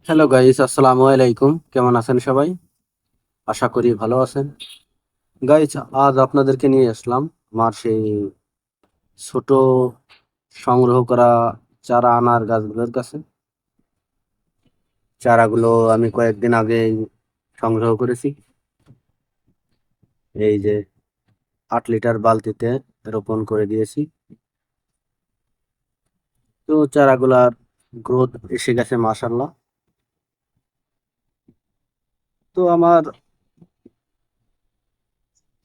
Hello guys, আসসালামু আলাইকুম। কেমন আছেন সবাই? আশা করি ভালো আছেন। গাইস, আজ আপনাদেরকে নিয়ে আসলাম আমার সেই ছোট সংগ্রহ করা চারা আনার গাছগুলোর কাছে। চারাগুলো আমি কয়েকদিন আগে সংগ্রহ করেছি। এই যে 8 লিটার বালতিতে রোপণ করে দিয়েছি। তো চারাগুলার গ্রোথ এসে গেছে মাশাআল্লাহ। তো আমার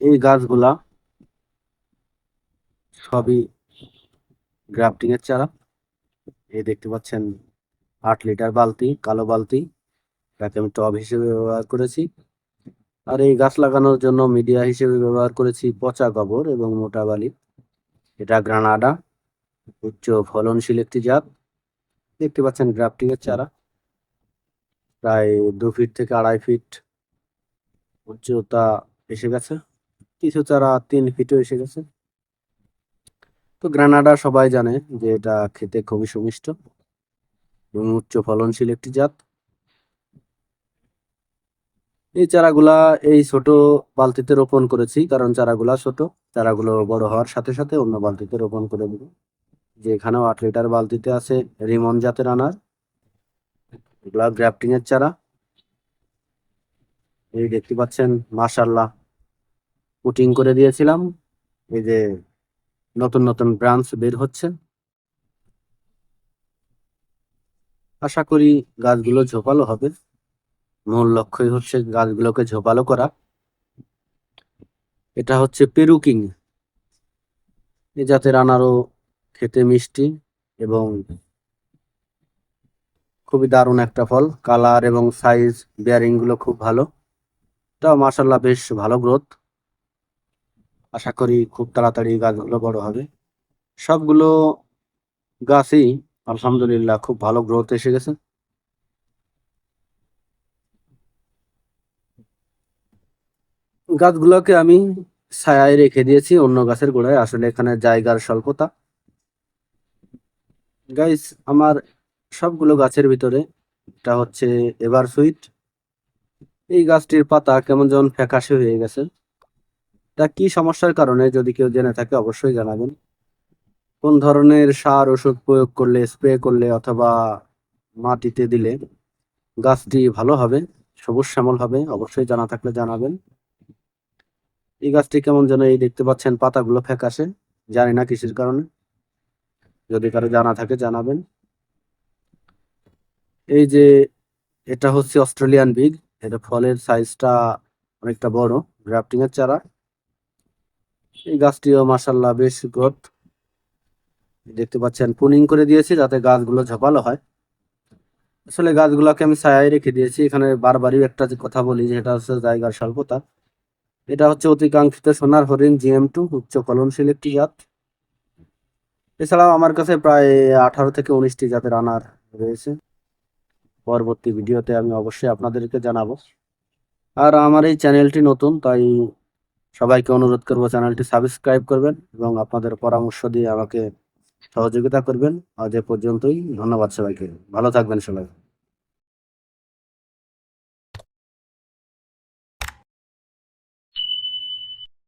এই গাছগুলা সবই গ্রাফটিং এর চারা। এই দেখতে পাচ্ছেন 8 লিটার বালতি, কালো বালতি, তাকে আমি টব হিসেবে ব্যবহার করেছি। আর এই গাছ লাগানোর জন্য মিডিয়া হিসেবে ব্যবহার করেছি পচা গোবর এবং মোটা বালি। এটা গ্রানাডা, উচ্চ ফলনশীল একটি জাত। দেখতে পাচ্ছেন গ্রাফটিং এর চারা, প্রায় 2 ফিট থেকে 2.5 ফিট উচ্চতা এসে গেছে। কিছু চারা 3 ফিটও এসে গেছে। তো গ্রানাডা সবাই জানে যে এটা খেতে খুবই সুমিষ্ট এবং উচ্চ ফলনশীল একটি জাত। এই চারাগুলা এই ছোট বালতিতে রোপণ করেছি, কারণ চারাগুলা ছোট। চারাগুলো বড় হওয়ার সাথে সাথে অন্য বালতিতে রোপণ করে দেবো। যে এখানেও 8 লিটার বালতিতে আছে রিমন জাতের আনার, এগুলা গ্রাফটিং এর চারা। এই দেখতে পাচ্ছেন মাশাআল্লাহ, পুটিং করে দিয়েছিলাম। এই যে নতুন নতুন ব্রাঞ্চ বের হচ্ছে। আশা করি গাছগুলো ঝোপালো হবে। মূল লক্ষ্যই হচ্ছে গাছগুলোকে ঝোপালো করা। এটা হচ্ছে পেরু কিং। এই জাতের আনারও খেতে মিষ্টি এবং খুবই দারুণ একটা ফল। কালার এবং সাইজ বেয়ারিং গুলো খুব ভালো। এটাও মাশাআল্লাহ বেশ ভালো গ্রোথ। আশা করি খুব তাড়াতাড়ি গাছগুলো বড় হবে। সবগুলো গাছই আলহামদুলিল্লাহ খুব ভালো গ্রোথ এসে গেছে। গাছগুলোকে আমি ছায়ায় রেখে দিয়েছি অন্য গাছের গোড়ায়, আসলে এখানে জায়গার স্বল্পতা। গাইস, আমার সবগুলো গাছের ভিতরে এটা হচ্ছে এভার সুইট। এই গাছটির পাতা কেমন যেন ফ্যাকাশে হয়ে গেছে। তা কি সমস্যার কারণে যদি কেউ জেনে থাকে অবশ্যই জানাবেন। কোন ধরনের সার ওষুধ প্রয়োগ করলে, স্প্রে করলে অথবা মাটিতে দিলে গাছটি ভালো হবে, সবুজ শ্যামল হবে, অবশ্যই জানা থাকলে জানাবেন। এই গাছটি কেমন যেন এই দেখতে পাচ্ছেন পাতাগুলো ফ্যাকাশে, জানি না কিসের কারণে। যদি কারো জানা থাকে জানাবেন। এই যে এটা হচ্ছে অস্ট্রেলিয়ান বিগ। এটা ফলের সাইজটা অনেকটা বড়, গ্রাফটিং এর চারা। এই গাছটিও মাশাআল্লাহ বেশ গ্রোথ। দেখতে পাচ্ছেন পুনিং করে দিয়েছি যাতে গাছগুলো ঝোপালো হয়। আসলে গাছগুলোকে আমি ছায়ায় রেখে দিয়েছি। এখানে বারবারই একটা যে কথা বলি, যেটা হচ্ছে জায়গার স্বল্পতা। এটা হচ্ছে অতিকাঙ্ক্ষিত সোনার হরিণ GM2, উচ্চ ফলনশীল একটি জাত। এছাড়াও আমার কাছে প্রায় 18 থেকে 19টি জাতের আনার রয়েছে। পরবর্তী ভিডিওতে আমি অবশ্যই আপনাদেরকে জানাবো। আর আমার এই চ্যানেলটি নতুন, তাই সবাইকে অনুরোধ করবো চ্যানেলটি সাবস্ক্রাইব করবেন এবং আপনাদের পরামর্শ দিয়ে আমাকে সহযোগিতা করবেন। আজ এ পর্যন্তই। ধন্যবাদ সবাইকে। ভালো থাকবেন সবাই।